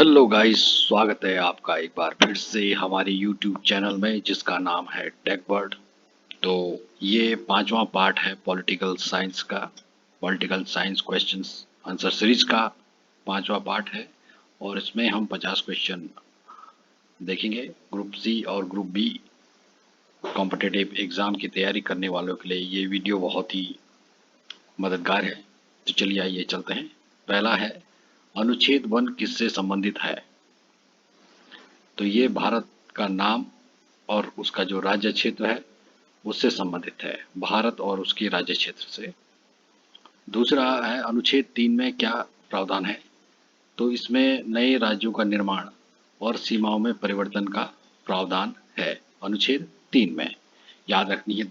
Hello guys, स्वागत है आपका एक बार फिर से हमारे YouTube चैनल में जिसका नाम है टेकवर्ड। तो ये पांचवा पार्ट है पॉलिटिकल साइंस का। Political science questions answer series का पांचवा पार्ट है और इसमें हम 50 क्वेश्चन देखेंगे। ग्रुप सी और ग्रुप बी कॉम्पिटिटिव एग्जाम की तैयारी करने वालों के लिए ये वीडियो बहुत ही मददगार है। तो चलिए आइए चलते हैं। पहला है, अनुच्छेद 1 किससे संबंधित है? तो ये भारत का नाम और उसका जो राज्य क्षेत्र है उससे संबंधित है, भारत और उसके राज्य क्षेत्र से। दूसरा है, अनुच्छेद 3 में क्या प्रावधान है? तो इसमें नए राज्यों का निर्माण और सीमाओं में परिवर्तन का प्रावधान है अनुच्छेद 3 में। याद रखनी है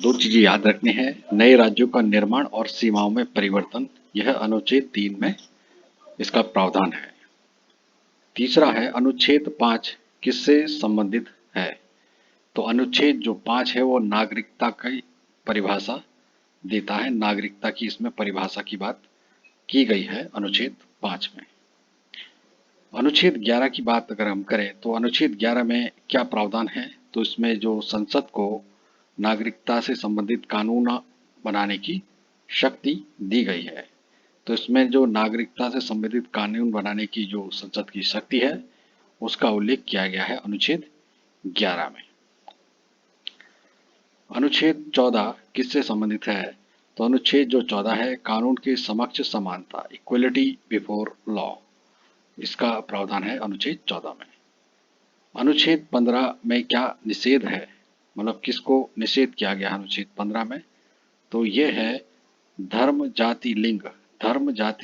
दो चीजें याद रखनी है, नए राज्यों का निर्माण और सीमाओं में परिवर्तन, यह अनुच्छेद 3 में इसका प्रावधान है। तीसरा है, अनुच्छेद 5 किससे संबंधित है? तो अनुच्छेद जो 5 है वो नागरिकता की परिभाषा देता है, नागरिकता की इसमें परिभाषा की बात की गई है अनुच्छेद 5 में। अनुच्छेद 11 की बात अगर हम करें तो अनुच्छेद 11 में क्या प्रावधान है? तो इसमें जो संसद को नागरिकता से संबंधित कानून बनाने की शक्ति दी गई है। तो इसमें जो नागरिकता से संबंधित कानून बनाने की जो संसद की शक्ति है उसका उल्लेख किया गया है अनुच्छेद 11 में। अनुच्छेद 14 किससे संबंधित है? तो अनुच्छेद जो 14 है, कानून के समक्ष समानता, इक्वलिटी बिफोर लॉ, इसका प्रावधान है अनुच्छेद 14 में। अनुच्छेद 15 में क्या निषेध है? मतलब किसको निषेध किया गया अनुच्छेद 15 में? तो ये है धर्म जाति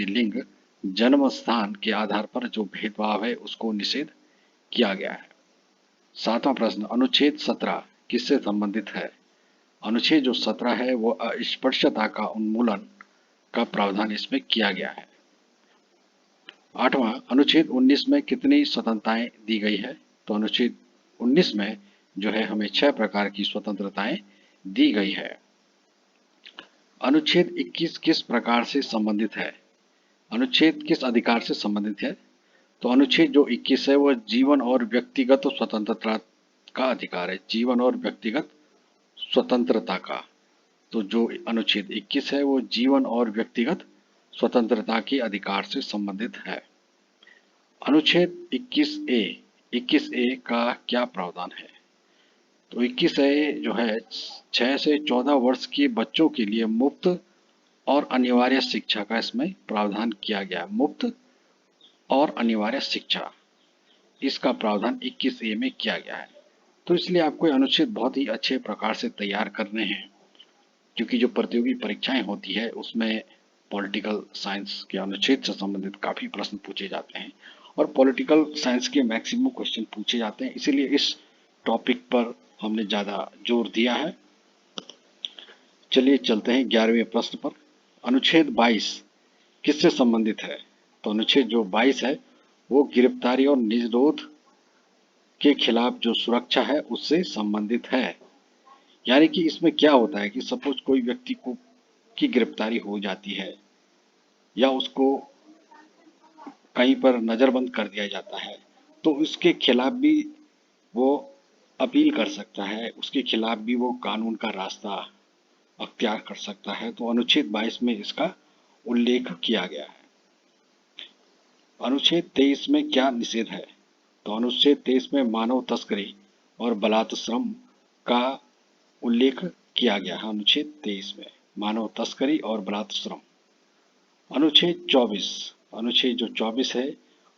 लिंग जन्म स्थान के आधार पर जो भेदभाव है उसको निषेध किया गया है। सातवां प्रश्न, अनुच्छेद 17 किससे संबंधित है? अनुच्छेद जो 17 है वो अस्पृश्यता का उन्मूलन का प्रावधान इसमें किया गया है। आठवां, अनुच्छेद 19 में कितनी स्वतंत्रताएं दी गई है? तो अनुच्छेद 19 में जो है हमें 6 प्रकार की स्वतंत्रताएं दी गई है। अनुच्छेद 21 किस प्रकार से संबंधित है? अनुच्छेद किस अधिकार से संबंधित है? तो अनुच्छेद जो 21 है वह जीवन और व्यक्तिगत स्वतंत्रता का अधिकार है, जीवन और व्यक्तिगत स्वतंत्रता का। तो जो अनुच्छेद 21 है वो जीवन और व्यक्तिगत स्वतंत्रता के अधिकार से संबंधित है। अनुच्छेद 21A का क्या प्रावधान है? तो 21A जो है 6 से 14 वर्ष के बच्चों के लिए मुफ्त और अनिवार्य शिक्षा का इसमें प्रावधान किया गया। मुफ्त और अनिवार्य शिक्षा, इसका प्रावधान 21A में किया गया है। तो इसलिए आपको अनुच्छेद बहुत ही अच्छे प्रकार से तैयार करने हैं, क्योंकि जो प्रतियोगी परीक्षाएं होती है उसमें पॉलिटिकल साइंस के अनुच्छेद से संबंधित काफ़ी प्रश्न पूछे जाते हैं और पॉलिटिकल साइंस के मैक्सिमम क्वेश्चन पूछे जाते हैं, इसीलिए इस टॉपिक पर हमने ज़्यादा जोर दिया है। चलिए चलते हैं 11वें प्रश्न पर। अनुच्छेद 22 किससे संबंधित है? तो अनुच्छेद जो 22 है वो गिरफ्तारी और निरोध के खिलाफ जो सुरक्षा है उससे संबंधित है। यानी कि इसमें क्या होता है कि सपोज कोई व्यक्ति को की गिरफ्तारी हो जाती है या उसको कहीं पर नज़रबंद कर दिया जाता है तो उसके खिलाफ भी वो अपील कर सकता है, उसके खिलाफ भी वो कानून का रास्ता अख्तियार कर सकता है। तो अनुच्छेद 22 में इसका उल्लेख किया गया है। अनुच्छेद 23 में क्या निषेध है? तो अनुच्छेद 23 में मानव तस्करी और बलात्कार श्रम का उल्लेख किया गया है। अनुच्छेद 23 में मानव तस्करी और बलात्कार श्रम। अनुच्छेद जो 24 है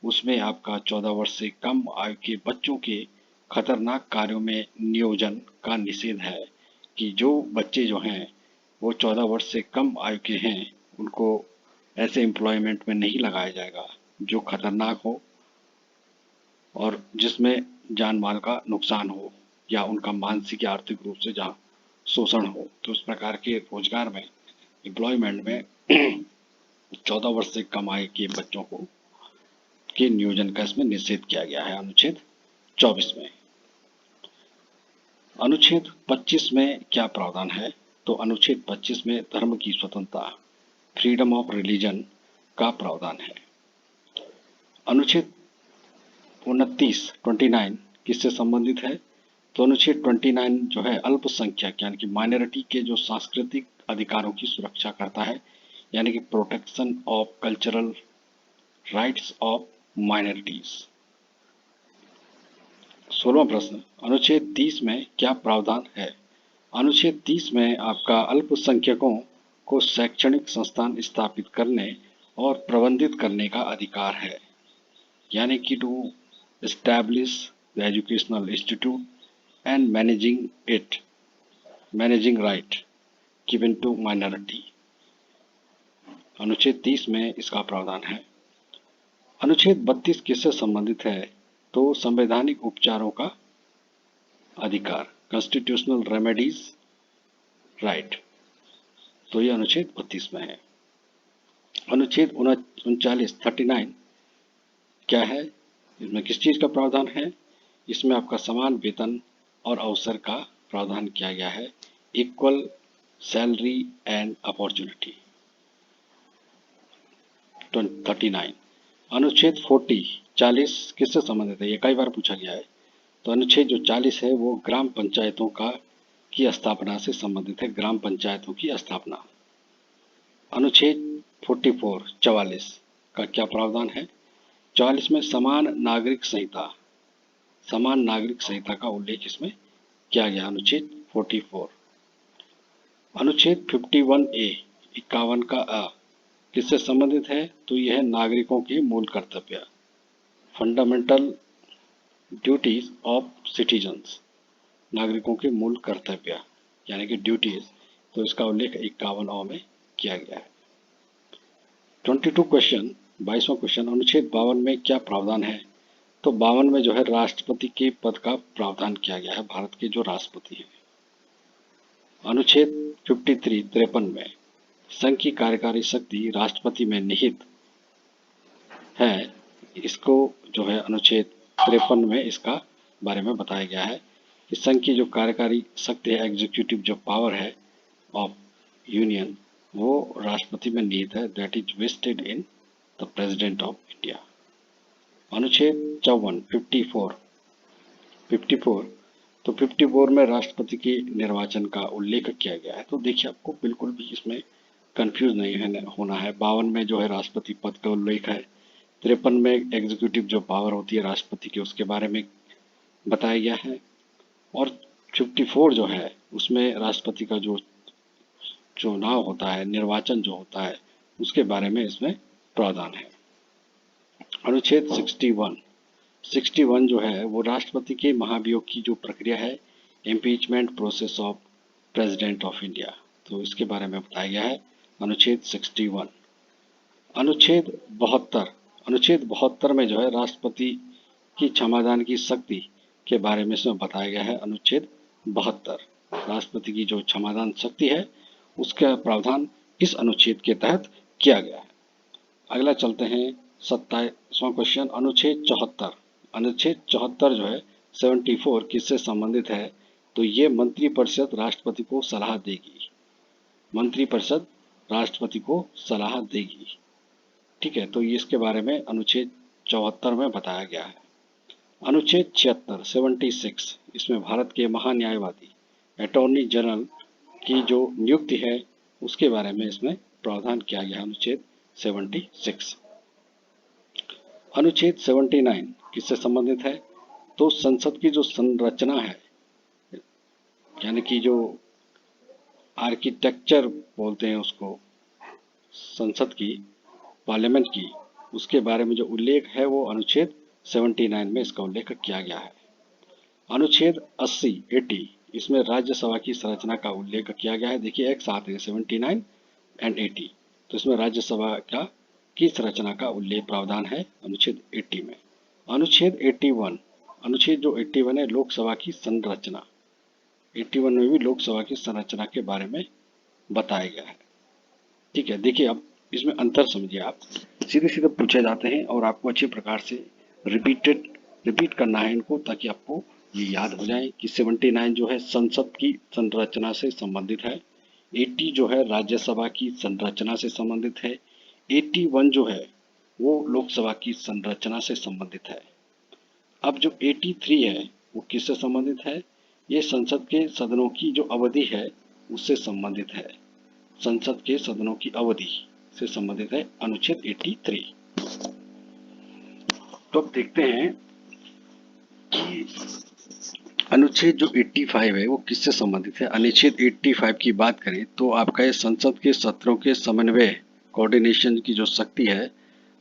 उसमें आपका 14 वर्ष से कम आयु के बच्चों के खतरनाक कार्यों में नियोजन का निषेध है, कि जो बच्चे जो हैं वो 14 वर्ष से कम आयु के हैं उनको ऐसे एम्प्लॉयमेंट में नहीं लगाया जाएगा जो खतरनाक हो और जिसमें जान माल का नुकसान हो या उनका मानसिक या आर्थिक रूप से जहाँ शोषण हो। तो इस प्रकार के रोजगार में, एम्प्लॉयमेंट में 14 वर्ष से कम आयु के बच्चों को के नियोजन का इसमें निषेध किया गया है अनुच्छेद 24 में। अनुच्छेद 25 में क्या प्रावधान है? तो अनुच्छेद 25 में धर्म की स्वतंत्रता, फ्रीडम ऑफ रिलीजन का प्रावधान है। अनुच्छेद 29 किससे संबंधित है? तो अनुच्छेद 29 जो है अल्पसंख्यक यानी कि माइनॉरिटी के जो सांस्कृतिक अधिकारों की सुरक्षा करता है, यानी कि protection of cultural rights of minorities. 16वां प्रश्न, अनुच्छेद 30 में क्या प्रावधान है? अनुच्छेद 30 में आपका अल्पसंख्यकों को शैक्षणिक संस्थान स्थापित करने और प्रबंधित करने का अधिकार है, यानी कि to establish the educational institute and managing right given to minority. अनुच्छेद 30 में इसका प्रावधान है। अनुच्छेद 32 किससे संबंधित है? तो संवैधानिक उपचारों का अधिकार, कॉन्स्टिट्यूशनल रेमेडीज राइट, तो यह अनुच्छेद 32 में है। अनुच्छेद 39 क्या है? इसमें किस चीज का प्रावधान है? इसमें आपका समान वेतन और अवसर का प्रावधान किया गया है, इक्वल सैलरी एंड अपॉर्चुनिटी। 39 अनुच्छेद 40 किससे संबंधित है? ये कई बार पूछा गया है। तो अनुच्छेद जो 40 है वो ग्राम पंचायतों की स्थापना से संबंधित है, ग्राम पंचायतों की स्थापना। अनुच्छेद 44 का क्या प्रावधान है? 44 में समान नागरिक संहिता का उल्लेख इसमें किया गया, अनुच्छेद 44। अनुच्छेद 51A 51 का अ किससे संबंधित है? तो यह नागरिकों के मूल कर्तव्य, फंडामेंटल ड्यूटीज ऑफ सिटीजन्स, नागरिकों के मूल कर्तव्य यानी कि ड्यूटीज, तो इसका उल्लेख 51 में किया गया है। 22वां क्वेश्चन, अनुच्छेद 52 में क्या प्रावधान है? तो 52 में जो है राष्ट्रपति के पद का प्रावधान किया गया है, भारत के जो राष्ट्रपति हैं। अनुच्छेद 53 में संघ की कार्यकारी शक्ति राष्ट्रपति में निहित है, इसको जो है अनुच्छेद 53 में इसका बारे में बताया गया है कि संघ की जो कार्यकारी शक्ति है, एग्जीक्यूटिव जो पावर है ऑफ यूनियन, वो राष्ट्रपति में निहित है, that is vested in the president of India. अनुच्छेद 54 तो 54 में राष्ट्रपति के निर्वाचन का उल्लेख किया गया है। तो देखिए आपको बिल्कुल भी इसमें कंफ्यूज नहीं होना है। 52 में जो है राष्ट्रपति पद का उल्लेख है, 53 में एग्जीक्यूटिव जो पावर होती है राष्ट्रपति की उसके बारे में बताया गया है, और 54 जो है उसमें राष्ट्रपति का जो चुनाव होता है, निर्वाचन जो होता है, उसके बारे में इसमें प्रावधान है। अनुच्छेद 61 जो है वो राष्ट्रपति के महाभियोग की जो प्रक्रिया है, impeachment process of president of India, तो इसके बारे में बताया गया है, अनुच्छेद 61। अनुच्छेद 72 में जो है राष्ट्रपति की क्षमादान की शक्ति के बारे में इसमें बताया गया है, अनुच्छेद 72। राष्ट्रपति की जो क्षमादान शक्ति है उसका प्रावधान इस अनुच्छेद के तहत किया गया है। अगला चलते हैं 27वां क्वेश्चन, अनुच्छेद 74 जो है 74 किससे संबंधित है? तो ये मंत्रिपरिषद राष्ट्रपति को सलाह देगी, मंत्रिपरिषद राष्ट्रपति को सलाह देगी, ठीक है। तो ये इसके बारे में अनुच्छेद 74 में बताया गया है। अनुच्छेद 76 इसमें भारत के महान्यायवादी अटॉर्नी जनरल की जो नियुक्ति है उसके बारे में इसमें प्रावधान किया गया, अनुच्छेद 76। अनुच्छेद 79 किससे संबंधित है? तो संसद की जो संरचना है, यानी कि जो आर्किटेक्चर बोलते हैं उसको, संसद की, पार्लियामेंट की, उसके बारे में जो उल्लेख है वो अनुच्छेद 79 में इसका उल्लेख किया गया है। अनुच्छेद 80 इसमें राज्यसभा की संरचना का उल्लेख किया गया है। देखिए एक साथ है 79 एंड 80, तो इसमें राज्यसभा की संरचना का उल्लेख प्रावधान है अनुच्छेद 80 में। अनुच्छेद 81 है लोकसभा की संरचना, 81 में भी लोकसभा की संरचना के बारे में बताया गया है, ठीक है। देखिए अब इसमें अंतर समझिए, आप सीधे पूछे जाते हैं और आपको अच्छे प्रकार से रिपीट करना है इनको, ताकि आपको ये याद हो जाए कि 79 जो है संसद की संरचना से संबंधित है, 80 जो है राज्यसभा की संरचना से संबंधित है। 81 जो है वो लोकसभा की संरचना से संबंधित है। अब जो 83 है वो किससे संबंधित है? ये संसद के सदनों की जो अवधि है उससे संबंधित है। संसद के सदनों की अवधि से संबंधित है अनुच्छेद 83। तो अब देखते हैं कि अनुच्छेद जो 85 है वो किससे संबंधित है। अनुच्छेद 85 की बात करें तो आपका ये संसद के सत्रों के समन्वय कोऑर्डिनेशन की जो शक्ति है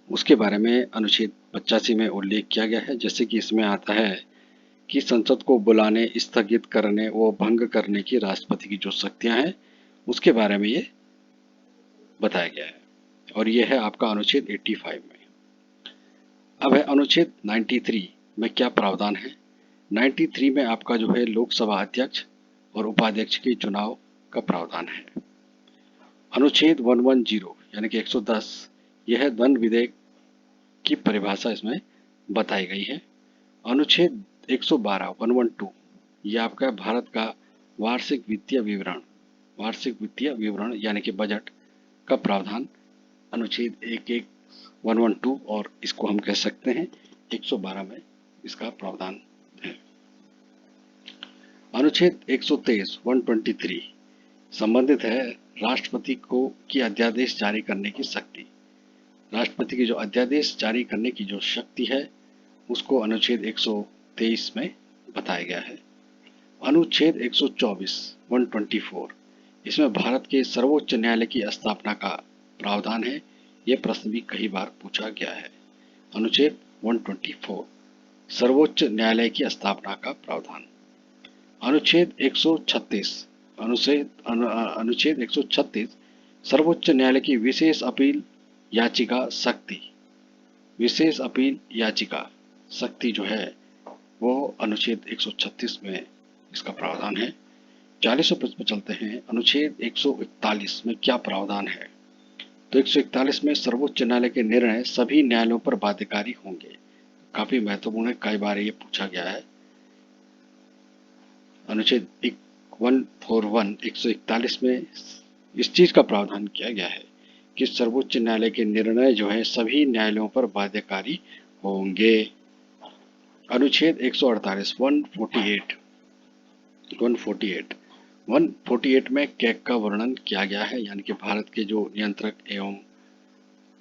उसके बारे में अनुच्छेद 85 में उल्लेख किया गया है। जैसे कि इसमें आता है कि संसद को बुलाने, स्थगित करने व भंग करने की राष्ट्रपति की जो शक्तियां हैं उसके बारे में ये बताया गया है और ये है आपका अनुच्छेद 85 में। अब है अनुच्छेद 93 में क्या प्रावधान है। 93 में आपका जो है लोकसभा अध्यक्ष और उपाध्यक्ष के चुनाव का प्रावधान है। अनुच्छेद 110 यानी कि 110 यह धन विधेयक की परिभाषा इसमें बताई गई है। अनुच्छेद 112 112 यह आपका भारत का वार्षिक वित्तीय विवरण यानी कि बजट का प्रावधान अनुच्छेद 112 और इसको हम कह सकते हैं 112 में इसका प्रावधान है। अनुच्छेद 123 123 संबंधित है राष्ट्रपति को की अध्यादेश जारी करने की शक्ति। राष्ट्रपति की जो अध्यादेश जारी करने की जो शक्ति है उसको अनुच्छेद 123 में बताया गया है। अनुच्छेद 124 124 इसमें भारत के सर्वोच्च न्यायालय की स्थापना का प्रावधान है। यह प्रश्न भी कई बार पूछा गया है। अनुच्छेद 124 सर्वोच्च न्यायालय की स्थापना का प्रावधान। अनुच्छेद 136 अनुच्छेद 136 सर्वोच्च न्यायालय की विशेष अपील याचिका शक्ति। विशेष अपील याचिका शक्ति जो है वो अनुच्छेद 136 में इसका प्रावधान है। 40वें प्रश्न पर चलते हैं। अनुच्छेद 141 में क्या प्रावधान है। तो 141 में सर्वोच्च न्यायालय के निर्णय सभी न्यायालयों पर बाध्यकारी होंगे। काफी महत्वपूर्ण है, कई बार ये पूछा गया है। अनुच्छेद 141 141 में इस चीज का प्रावधान किया गया है कि सर्वोच्च न्यायालय के निर्णय जो है सभी न्यायालयों पर बाध्यकारी होंगे। अनुच्छेद 148 148 में कैग का वर्णन किया गया है यानी कि भारत के जो नियंत्रक एवं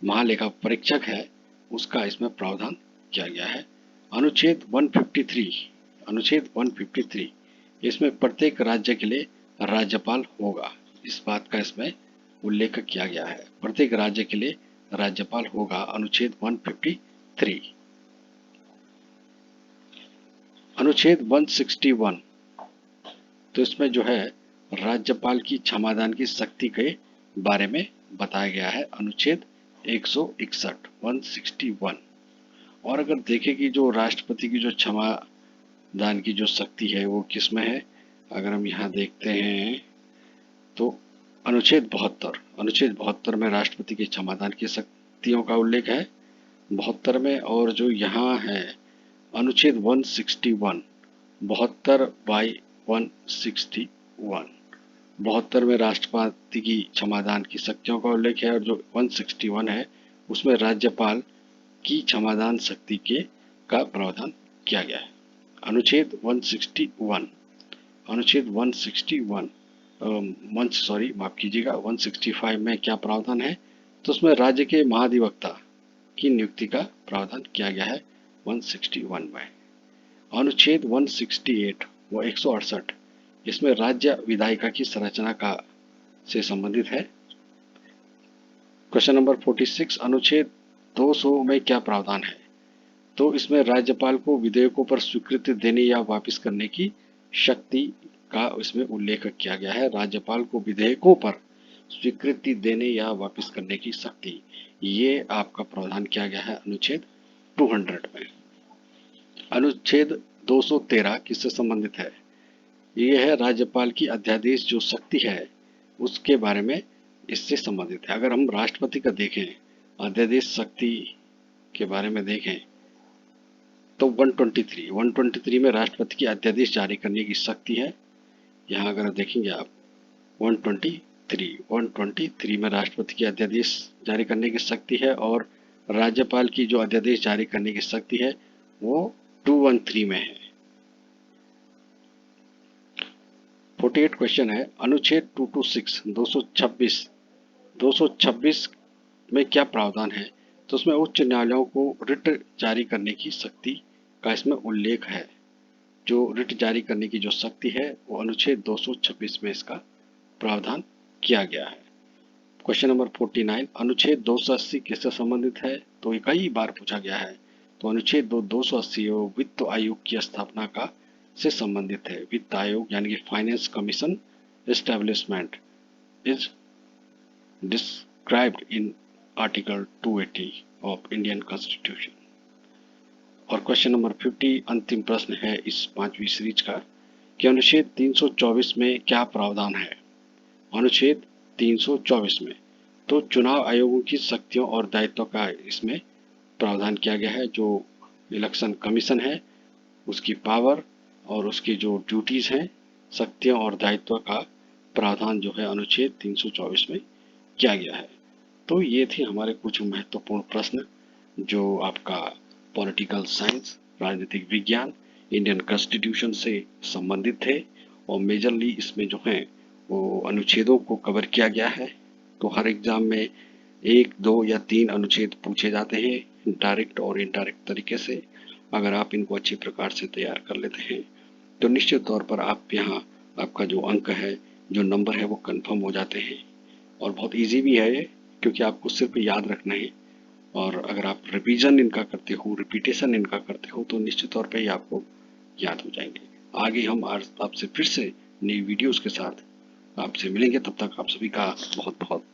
महालेखा परीक्षक है उसका इसमें प्रावधान किया गया है। अनुच्छेद 153 इसमें प्रत्येक राज्य के लिए राज्यपाल होगा। इस बात का इसमें उल्लेख किया गया है, प्रत्येक राज्य के लिए राज्यपाल होगा। अनुच्छेद 153। अनुच्छेद 161 तो इसमें जो है राज्यपाल की क्षमादान की शक्ति के बारे में बताया गया है। अनुच्छेद 161 161। और अगर देखें कि जो राष्ट्रपति की जो क्षमादान की जो शक्ति है वो किस में है, अगर हम यहाँ देखते हैं तो अनुच्छेद 72 में राष्ट्रपति के क्षमादान की शक्तियों का उल्लेख है 72 में। और जो यहाँ है अनुच्छेद 161 72 में राष्ट्रपति की क्षमादान की शक्तियों का उल्लेख है। और जो 161 है उसमें राज्यपाल की क्षमादान शक्ति के का प्रावधान किया गया है। अनुच्छेद 165 में क्या प्रावधान है, तो उसमें राज्य के महाधिवक्ता की नियुक्ति का प्रावधान किया गया है 161 में। अनुच्छेद 168 व 168 इसमें राज्य विधायिका की संरचना का से संबंधित है। क्वेश्चन नंबर 46 अनुच्छेद 200 में क्या प्रावधान है, तो इसमें राज्यपाल को विधेयकों पर स्वीकृति देने या वापस करने की शक्ति का इसमें उल्लेख किया गया है। राज्यपाल को विधेयकों पर स्वीकृति देने या वापस करने की शक्ति, ये आपका प्रावधान किया गया है अनुच्छेद 200 में। अनुच्छेद 213 किससे संबंधित है, ये है राज्यपाल की अध्यादेश जो शक्ति है उसके बारे में इससे संबंधित है। अगर हम राष्ट्रपति का देखें अध्यादेश शक्ति के बारे में देखें तो 123 में राष्ट्रपति की अध्यादेश जारी करने की शक्ति है। यहाँ अगर देखेंगे आप 123 123 में राष्ट्रपति की अध्यादेश जारी करने की शक्ति है और राज्यपाल की जो अध्यादेश जारी करने की शक्ति है वो 213 में है। 48 क्वेश्चन है, अनुच्छेद 226 226 में क्या प्रावधान है? तो उसमें उच्च न्यायालयों को रिट जारी करने की शक्ति का इसमें उल्लेख है। जो रिट जारी करने की जो शक्ति है वो अनुच्छेद 226 में इसका प्रावधान किया गया है। क्वेश्चन नंबर 49, अनुच्छेद 280 किससे संबंधित है? तो ये कई बार पूछा गया है। तो अनुच्छेद 280 वित्त आयोग की स्थापना का से संबंधित है। वित्त आयोग यानी कि finance commission establishment is described in article 280 of Indian constitution. और क्वेश्चन नंबर 50 अंतिम प्रश्न है इस 5वीं सीरीज का कि अनुच्छेद 324 में क्या प्रावधान है? अनुच्छेद 324 में तो चुनाव आयोगों की शक्तियों और दायित्वों का इसमें प्रावधान किया गया है। जो इलेक्शन कमीशन है उसकी पावर और उसकी जो ड्यूटीज हैं, शक्तियों और दायित्व का प्रावधान जो है अनुच्छेद 324 में किया गया है। तो ये थे हमारे कुछ महत्वपूर्ण प्रश्न जो आपका पॉलिटिकल साइंस, राजनीतिक विज्ञान, इंडियन कॉन्स्टिट्यूशन से संबंधित थे और मेजरली इसमें जो है वो अनुच्छेदों को कवर किया गया है। तो हर एग्जाम में 1, 2 या 3 अनुच्छेद पूछे जाते हैं डायरेक्ट और इनडायरेक्ट तरीके से। अगर आप इनको अच्छी प्रकार से तैयार कर लेते हैं तो निश्चित तौर पर आप यहाँ आपका जो अंक है, जो नंबर है वो कंफर्म हो जाते हैं। और बहुत इजी भी है ये, क्योंकि आपको सिर्फ याद रखना है और अगर आप रिवीजन इनका करते हो, रिपीटेशन इनका करते हो तो निश्चित तौर पे ही आपको याद हो जाएंगे। आगे हम आज आपसे फिर से नई वीडियोस के साथ आपसे मिलेंगे। तब तक आप सभी का बहुत बहुत